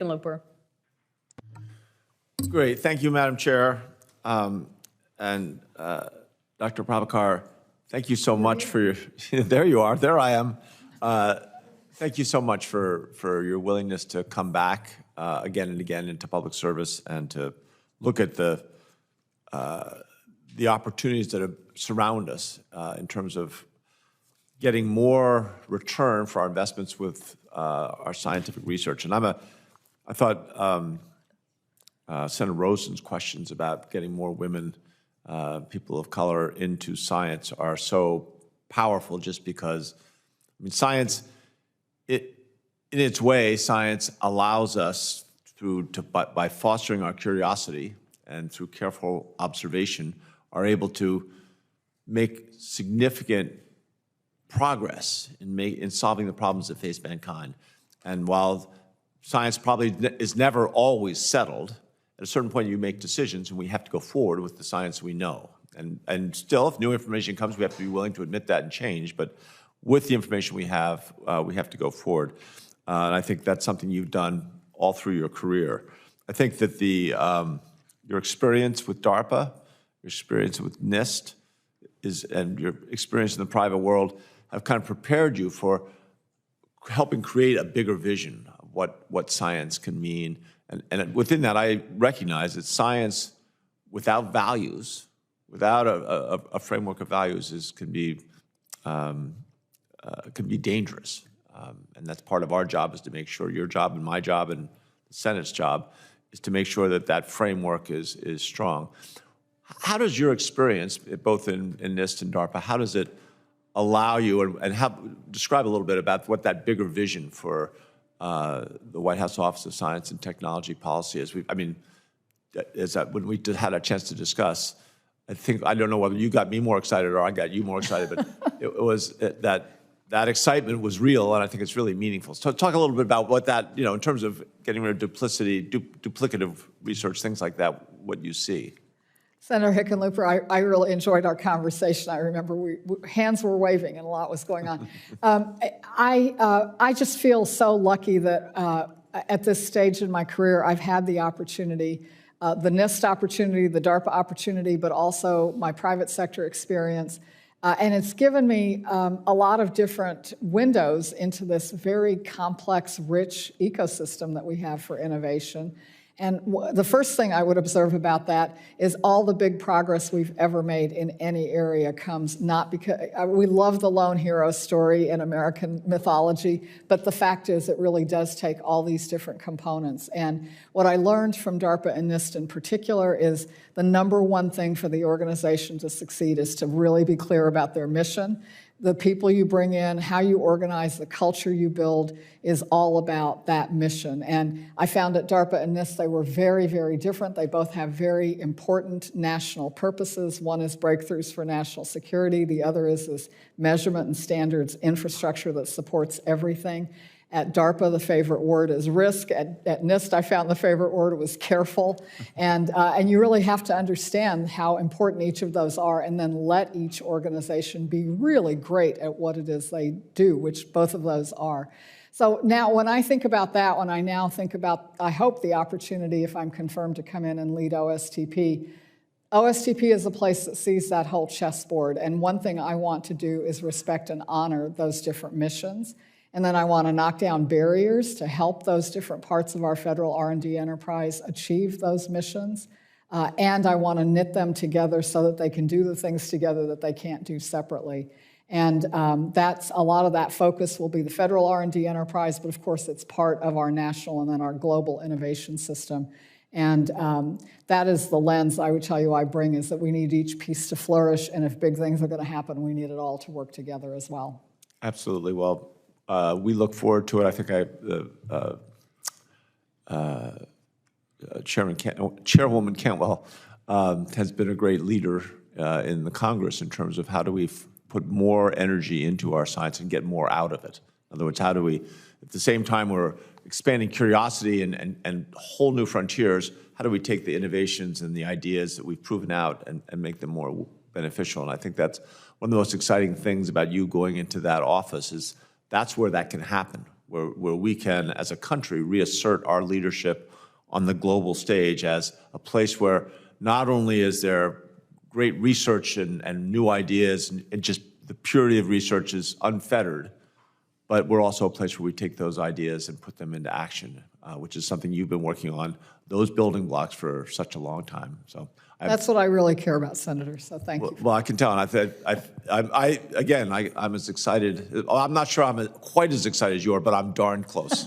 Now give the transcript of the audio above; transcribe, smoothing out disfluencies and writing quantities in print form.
Hickenlooper. Great. Thank you, Madam Chair. And Dr. Prabhakar, thank you so much for your, there you are, there I am. Thank you so much for your willingness to come back again and again into public service and to look at the opportunities that surround us in terms of getting more return for our investments with our scientific research. And I thought Senator Rosen's questions about getting more women, people of color into science are so powerful just because, I mean, science, in its way, science allows us by fostering our curiosity and through careful observation, are able to make significant progress in solving the problems that face mankind. And while science probably is never always settled, at a certain point you make decisions and we have to go forward with the science we know. And still, if new information comes, we have to be willing to admit that and change. But with the information we have to go forward. And I think that's something you've done all through your career. I think that your experience with DARPA, your experience with NIST, and your experience in the private world have kind of prepared you for helping create a bigger vision of what science can mean. And within that, I recognize that science without values, without a framework of values, can be dangerous. And that's part of our job, is to make sure your job and my job and the Senate's job is to make sure that that framework is strong. How does your experience, both in NIST and DARPA, how does it allow you, and describe a little bit about what that bigger vision for the White House Office of Science and Technology Policy is? When we had a chance to discuss, I don't know whether you got me more excited or I got you more excited, but it was that excitement was real, and I think it's really meaningful. So talk a little bit about what that, in terms of getting rid of duplicative research, things like that, what you see. Senator Hickenlooper, I really enjoyed our conversation. I remember hands were waving and a lot was going on. I just feel so lucky that at this stage in my career, I've had the opportunity, the NIST opportunity, the DARPA opportunity, but also my private sector experience. And it's given me a lot of different windows into this very complex, rich ecosystem that we have for innovation. And the first thing I would observe about that is all the big progress we've ever made in any area comes not because, we love the lone hero story in American mythology, but the fact is it really does take all these different components. And what I learned from DARPA and NIST in particular is the number one thing for the organization to succeed is to really be clear about their mission. The people you bring in, how you organize, the culture you build is all about that mission. And I found at DARPA and NIST they were very, very different. They both have very important national purposes. One is breakthroughs for national security. The other is this measurement and standards infrastructure that supports everything. At DARPA, the favorite word is risk. At NIST, I found the favorite word was careful. And you really have to understand how important each of those are and then let each organization be really great at what it is they do, which both of those are. So now when I think about that, when I now think about, I hope, the opportunity, if I'm confirmed, to come in and lead OSTP, OSTP is a place that sees that whole chessboard. And one thing I want to do is respect and honor those different missions. And then I want to knock down barriers to help those different parts of our federal R&D enterprise achieve those missions. And I want to knit them together so that they can do the things together that they can't do separately. And that's a lot of that focus will be the federal R&D enterprise, but of course it's part of our national and then our global innovation system. And that is the lens I would tell you I bring, is that we need each piece to flourish, and if big things are going to happen, we need it all to work together as well. Absolutely. Well, we look forward to it. I think Chairwoman Cantwell has been a great leader in the Congress in terms of how do we put more energy into our science and get more out of it. In other words, how do we, at the same time we're expanding curiosity and whole new frontiers, how do we take the innovations and the ideas that we've proven out and make them more beneficial? And I think that's one of the most exciting things about you going into that office, is that's where that can happen, where we can, as a country, reassert our leadership on the global stage as a place where not only is there great research and new ideas and just the purity of research is unfettered, but we're also a place where we take those ideas and put them into action, which is something you've been working on, those building blocks for such a long time. So that's what I really care about, Senator, so thank you. Well, I can tell, and I'm as excited. I'm not sure I'm quite as excited as you are, but I'm darn close.